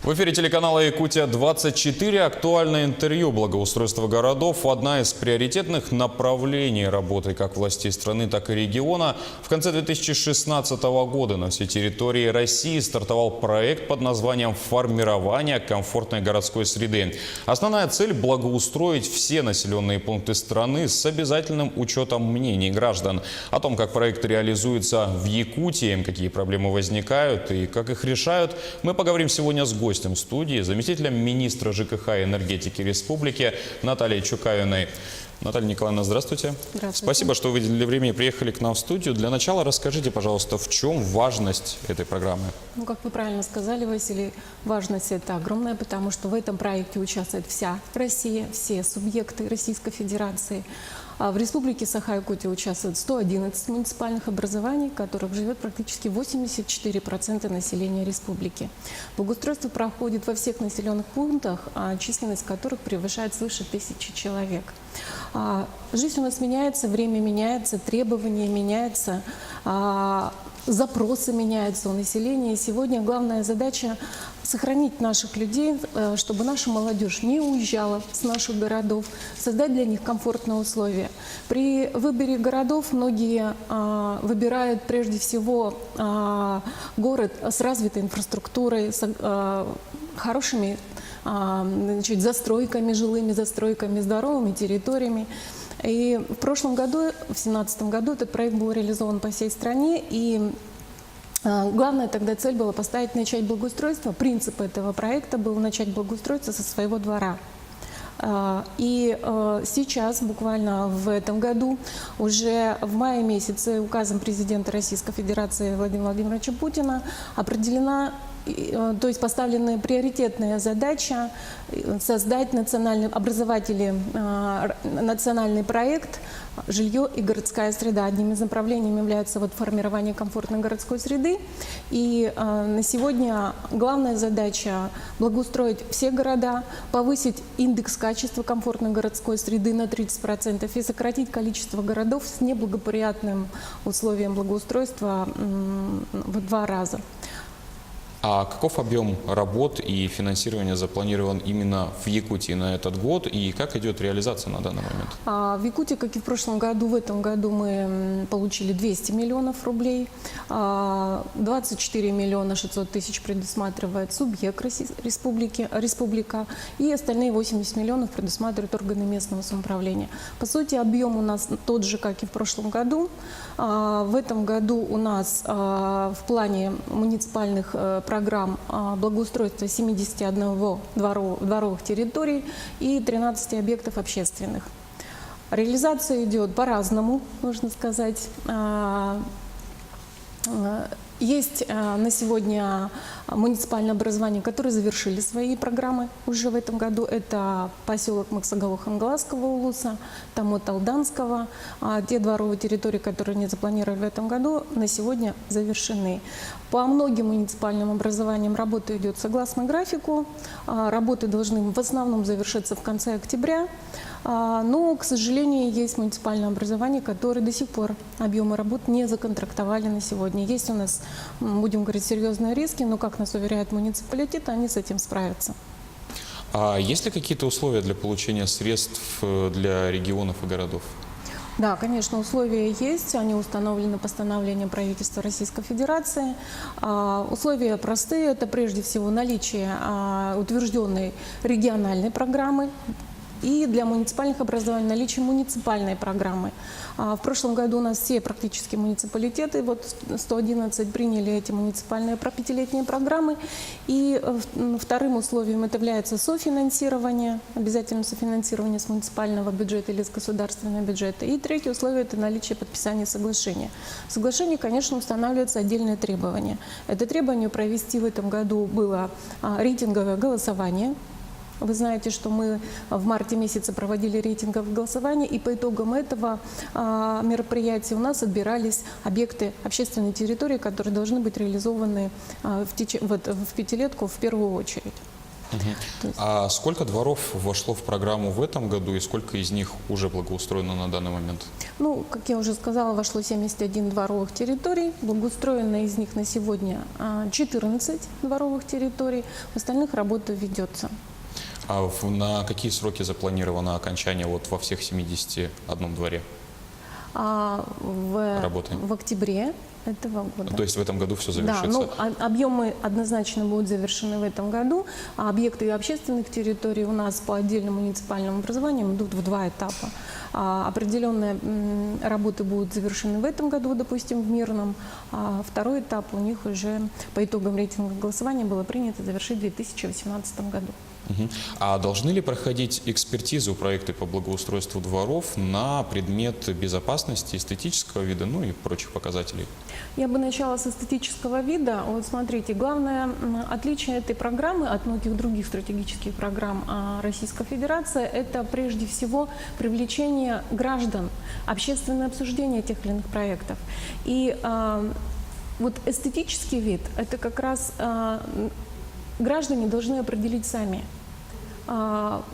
В эфире телеканала «Якутия-24» актуальное интервью благоустройства городов. Одна из приоритетных направлений работы как властей страны, так и региона. В конце 2016 года на всей территории России стартовал проект под названием «Формирование комфортной городской среды». Основная цель – благоустроить все населенные пункты страны с обязательным учетом мнений граждан. О том, как проект реализуется в Якутии, какие проблемы возникают и как их решают, мы поговорим сегодня с гостем студии, заместителем министра ЖКХ и энергетики республики Натальей Чукавиной. Наталья Николаевна, здравствуйте. Здравствуйте. Спасибо, что вы выделили время и приехали к нам в студию. Для начала расскажите, пожалуйста, в чем важность этой программы? Ну, как вы правильно сказали, Василий, важность это огромная, потому что в этом проекте участвует вся Россия, все субъекты Российской Федерации. В Республике Саха-Якутия участвует 111 муниципальных образований, в которых живет практически 84% населения республики. Благоустройство проходит во всех населенных пунктах, численность которых превышает свыше 1000 человек. Жизнь у нас меняется, время меняется, требования меняются, запросы меняются у населения. И сегодня главная задача – сохранить наших людей, чтобы наша молодежь не уезжала с наших городов, создать для них комфортные условия. При выборе городов многие выбирают прежде всего город с развитой инфраструктурой, с хорошими застройками, жилыми застройками, здоровыми территориями. И в прошлом году, в 2017 году, этот проект был реализован по всей стране, и главная тогда цель была начать благоустройство. Принцип этого проекта был начать благоустройство со своего двора. И сейчас, буквально в этом году, уже в мае месяце указом президента Российской Федерации Владимира Владимировича Путина определена, то есть поставленная приоритетная задача создать национальный проект «Жилье и городская среда». Одним из направлений является формирование комфортной городской среды. И на сегодня главная задача – благоустроить все города, повысить индекс качества комфортной городской среды на 30% и сократить количество городов с неблагоприятным условием благоустройства в 2 раза. А каков объем работ и финансирования запланирован именно в Якутии на этот год и как идет реализация на данный момент? В Якутии, как и в прошлом году, в этом году мы получили 200 миллионов рублей, 24 миллиона 600 тысяч предусматривает субъект республика, и остальные 80 миллионов предусматривают органы местного самоуправления. По сути, объем у нас тот же, как и в прошлом году. В этом году у нас в плане муниципальных программ благоустройства 71 дворовых территорий и 13 объектов общественных. Реализация идет по-разному, можно сказать. Есть на сегодня муниципальные образования, которые завершили свои программы уже в этом году. Это поселок Максагало-Хангаласского улуса, Тамот-Алданского. Те дворовые территории, которые не запланировали в этом году, на сегодня завершены. По многим муниципальным образованиям работа идет согласно графику. Работы должны в основном завершиться в конце октября. Но, к сожалению, есть муниципальные образования, которые до сих пор объемы работ не законтрактовали на сегодня. Есть у нас, будем говорить, серьезные риски, но, как нас уверяет муниципалитет, они с этим справятся. А есть ли какие-то условия для получения средств для регионов и городов? Да, конечно, условия есть, они установлены постановлением правительства Российской Федерации. Условия простые, это прежде всего наличие утвержденной региональной программы, и для муниципальных образований наличие муниципальной программы. В прошлом году у нас все практически муниципалитеты, 111 приняли эти муниципальные 5-летние программы. И вторым условием это является софинансирование, обязательное софинансирование с муниципального бюджета или с государственного бюджета. И третье условие – это наличие подписания соглашения. В соглашении, конечно, устанавливаются отдельные требования. Это требование провести в этом году было рейтинговое голосование. Вы знаете, что мы в марте месяце проводили рейтинговое голосование, и по итогам этого мероприятия у нас отбирались объекты общественной территории, которые должны быть реализованы в 5-летку в первую очередь. То есть, А сколько дворов вошло в программу в этом году и сколько из них уже благоустроено на данный момент? ну, как я уже сказала, вошло 71 дворовых территорий. Благоустроено из них на сегодня 14 дворовых территорий. В остальных работа ведется. А на какие сроки запланировано окончание вот во всех 71 дворе? Работы. В октябре этого года. То есть в этом году все Да, завершится? ну, объемы однозначно будут завершены в этом году, а объекты общественных территорий у нас по отдельным муниципальным образованиям идут в 2 этапа. Определенные работы будут завершены в этом году, допустим, в Мирном, а второй этап у них уже по итогам рейтинга голосования было принято завершить в 2018 году. Мгм. А должны ли проходить экспертизу проекты по благоустройству дворов на предмет безопасности, эстетического вида, ну и прочих показателей? Я бы начала с эстетического вида. Вот смотрите, главное отличие этой программы от многих других стратегических программ Российской Федерации – это прежде всего привлечение граждан, общественное обсуждение тех или иных проектов. И вот эстетический вид – это как раз граждане должны определить сами.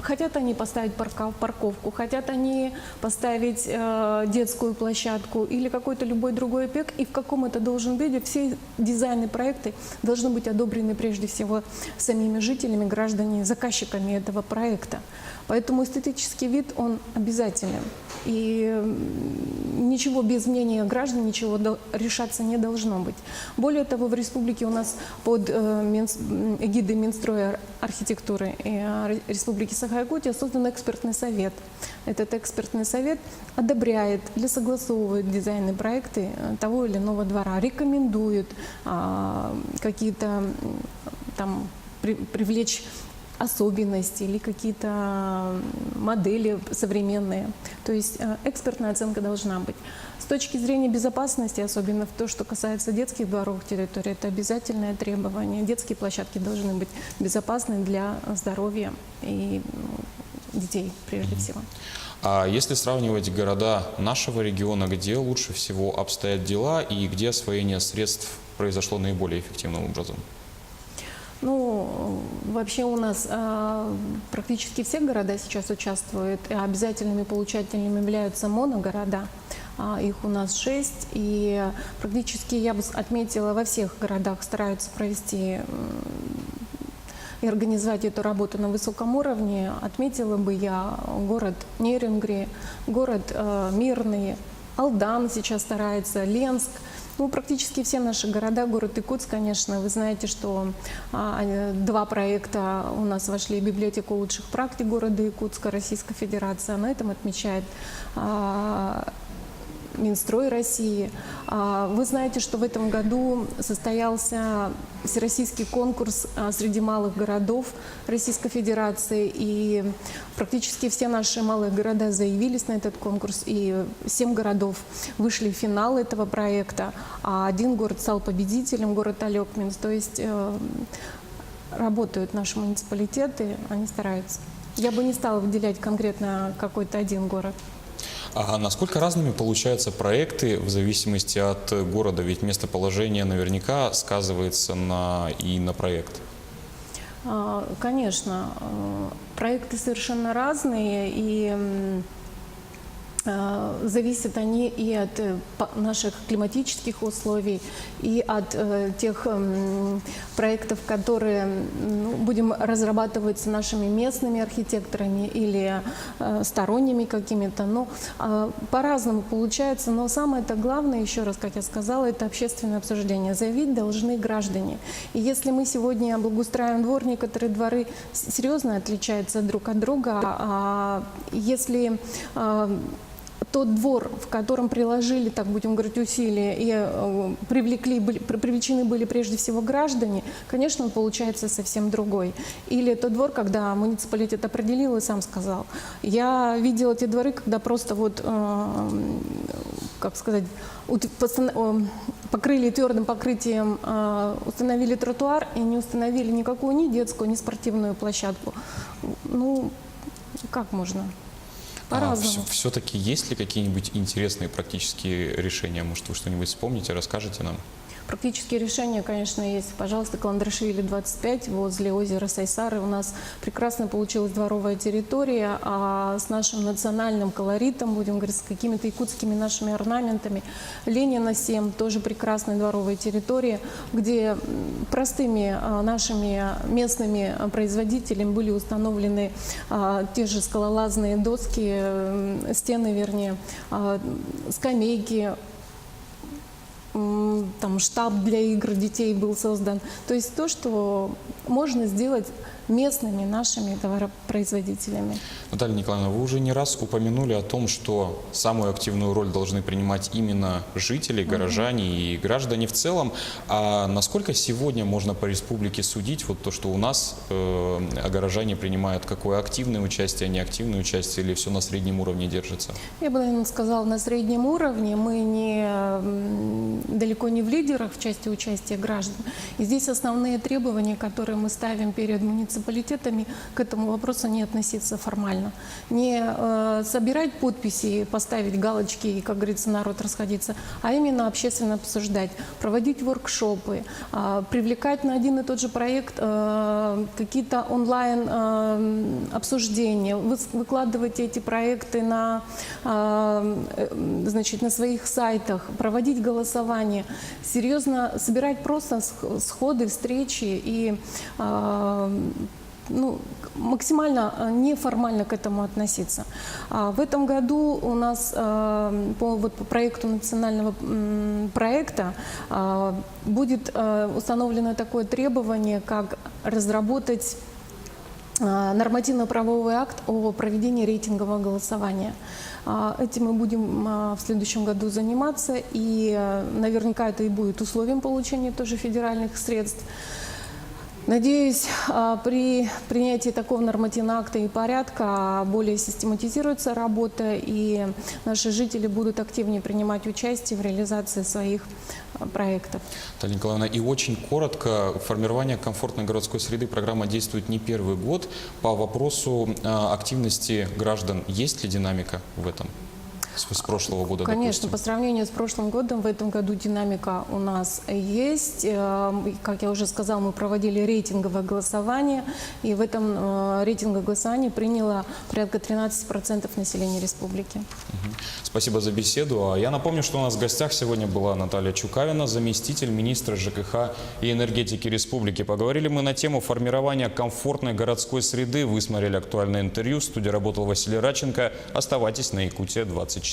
Хотят они поставить парковку, хотят они поставить детскую площадку или какой-то любой другой объект, и в каком это должен быть. Все дизайны проекты должны быть одобрены прежде всего самими жителями, гражданами, заказчиками этого проекта. Поэтому эстетический вид, он обязателен. И ничего без мнения граждан, ничего решаться не должно быть. Более того, в республике у нас под эгидой Минстроя архитектуры Республики Саха-Якутия создан экспертный совет. Этот экспертный совет одобряет или согласовывает дизайны проекты того или иного двора, рекомендует какие-то там привлечь особенности или какие-то модели современные. То есть экспертная оценка должна быть. С точки зрения безопасности, особенно в то, что касается детских дворовых территорий, это обязательное требование. Детские площадки должны быть безопасны для здоровья и детей прежде всего. А если сравнивать города нашего региона, где лучше всего обстоят дела и где освоение средств произошло наиболее эффективным образом? Ну, вообще у нас практически все города сейчас участвуют, и обязательными получателями являются моногорода. Их у нас 6, и практически, я бы отметила, во всех городах стараются провести и организовать эту работу на высоком уровне. Отметила бы я город Нерюнгри, город Мирный, Алдан сейчас старается, Ленск. Ну, практически все наши города, город Якутск, конечно, вы знаете, что 2 проекта у нас вошли в библиотеку лучших практик города Якутска, Российская Федерация. На этом отмечает Минстрой России. Вы знаете, что в этом году состоялся всероссийский конкурс среди малых городов Российской Федерации, и практически все наши малые города заявились на этот конкурс, и 7 городов вышли в финал этого проекта, а 1 город стал победителем, город Алекминск. То есть работают наши муниципалитеты, они стараются. Я бы не стала выделять конкретно какой-то один город. А насколько разными получаются проекты в зависимости от города? Ведь местоположение наверняка сказывается и на проект. Конечно, проекты совершенно разные, и зависят они и от наших климатических условий, и от тех проектов, которые будем разрабатываться нашими местными архитекторами или сторонними какими-то. Но по-разному получается. Но самое-то главное, еще раз, как я сказала, это общественное обсуждение. Заявить должны граждане. И если мы сегодня благоустраиваем двор, некоторые дворы серьезно отличаются друг от друга. А если тот двор, в котором приложили, так будем говорить, усилия и привлечены были прежде всего граждане, конечно, он получается совсем другой. Или тот двор, когда муниципалитет определил и сам сказал. Я видела те дворы, когда просто вот, как сказать, покрыли твердым покрытием, установили тротуар и не установили никакую ни детскую, ни спортивную площадку. Ну, как можно? По-разному. Все-таки есть ли какие-нибудь интересные практические решения? Может, вы что-нибудь вспомните, расскажете нам? Практические решения, конечно, есть. Пожалуйста, Каландрашвили 25 возле озера Сайсары. У нас прекрасно получилась дворовая территория, а с нашим национальным колоритом, будем говорить, с какими-то якутскими нашими орнаментами. Ленина 7, тоже прекрасная дворовая территория, где простыми нашими местными производителями были установлены те же скалолазные доски, стены, вернее, скамейки, там штаб для игр детей был создан. То есть то, что можно сделать местными нашими товаропроизводителями. Наталья Николаевна, вы уже не раз упомянули о том, что самую активную роль должны принимать именно жители, горожане и граждане в целом. А насколько сегодня можно по республике судить вот то, что у нас горожане принимают какое активное участие, неактивное участие, или все на среднем уровне держится? Я бы, наверное, сказала, на среднем уровне. Мы далеко не в лидерах в части участия граждан. И здесь основные требования, которые мы ставим перед муниципалитетами, к этому вопросу не относиться формально. Не собирать подписи, поставить галочки и, как говорится, народ расходиться, а именно общественно обсуждать, проводить воркшопы, привлекать на один и тот же проект какие-то онлайн обсуждения, выкладывать эти проекты значит, на своих сайтах, проводить голосование, серьезно собирать просто сходы, встречи и максимально неформально к этому относиться. В этом году у нас по проекту национального проекта будет установлено такое требование, как разработать нормативно-правовой акт о проведении рейтингового голосования. Этим мы будем в следующем году заниматься, и наверняка это и будет условием получения тоже федеральных средств. Надеюсь, при принятии такого нормативного акта и порядка более систематизируется работа, и наши жители будут активнее принимать участие в реализации своих проектов. Наталья Николаевна, и очень коротко, формирование комфортной городской среды программа действует не первый год. По вопросу активности граждан, есть ли динамика в этом? С прошлого года, Конечно, допустим. по сравнению с прошлым годом, в этом году динамика у нас есть. Как я уже сказала, мы проводили рейтинговое голосование, и в этом рейтинговом голосовании приняло порядка 13% населения республики. Спасибо за беседу. Я напомню, что у нас в гостях сегодня была Наталья Чукавина, заместитель министра ЖКХ и энергетики республики. Поговорили мы на тему формирования комфортной городской среды. Вы смотрели актуальное интервью. В студии работал Василий Радченко. Оставайтесь на Якутия 24.